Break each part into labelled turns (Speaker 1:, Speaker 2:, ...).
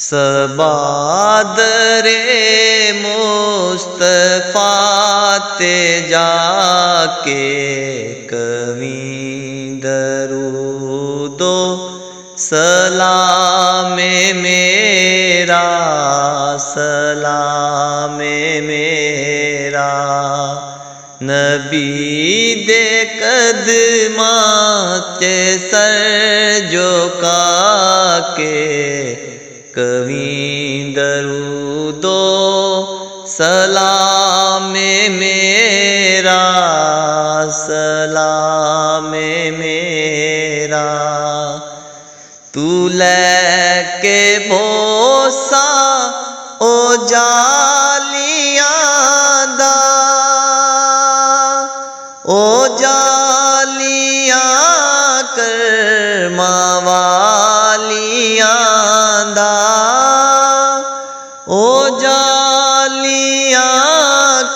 Speaker 1: सबादरे मुस्तफा ते जाके कवि दरूदो सलामे मेरा, सलामे मेरा। नबी दे कदमां ते सर झुका के कवि दरूदो सलामे मेरा, सलामे मेरा। तू लैके बोसा ओ जालियां दा, ओ जालियां करमां वालियां दा, ओ जालियां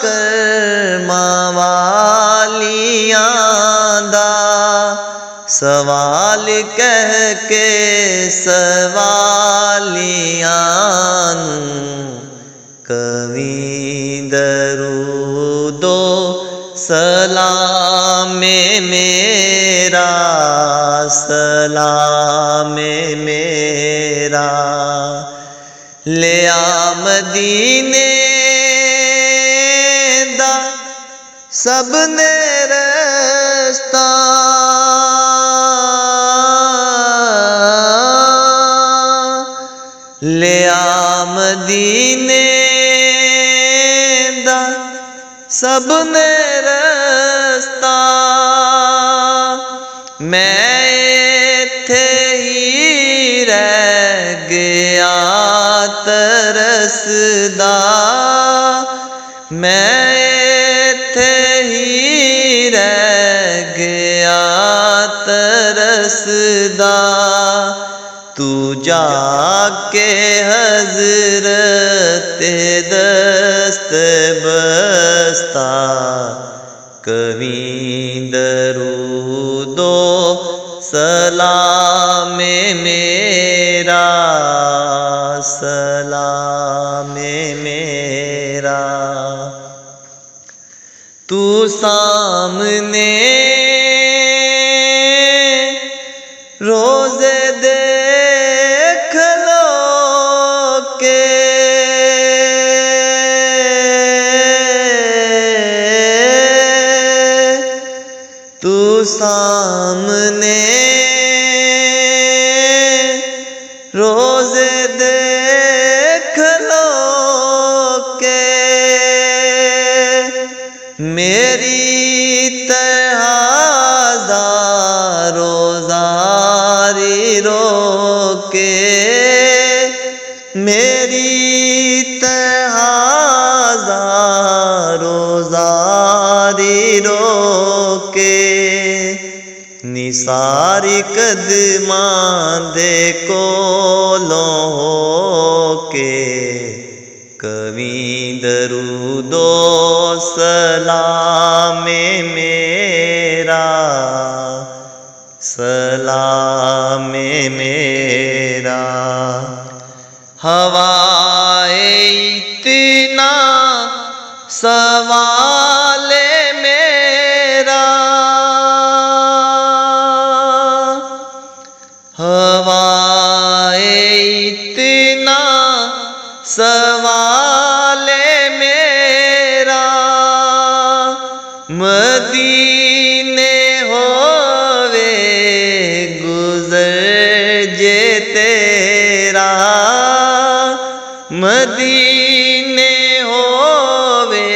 Speaker 1: करमां वालियां दा। सवाल कह के सवालियां कवि दरूदो सलामे मेरा, सलामे मेरा। ले आ मदीने दा सबने रस्ता, ले आ मदीने दा सबने रस्ता। मैं इत्थे ही रह गया तरसदा, मैं इत्थे ही रह गया तरसदा। तू जाके हज़रत दस्त बस्ता कवि दरूदो सलामे मेरा, सलामे मेरा। तू सामने रोज़े देख लो के, तू सामने रोज़े देख लो के। मेरी तहाज़ा रोज़ारी रोके, मेरी तहाज़ा रोज़ारी रोके। निसारी कदमां दे कोलों होके कवि दरूदो सलामे मेरा, सलामे मेरा। हवाए इतना सवाले मेरा, हवाए इतना सवाले मेरा। मदीने होवे गुज़र जे तेरा, मदीने होवे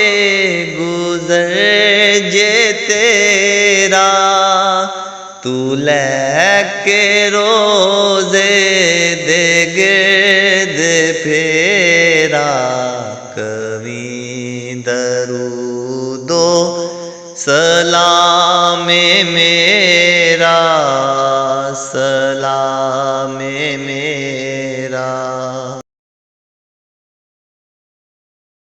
Speaker 1: गुज़र जे तेरा। तू लैके रोज़े दे गिर्द फेरा कवि दरूदो सलामे मेरा।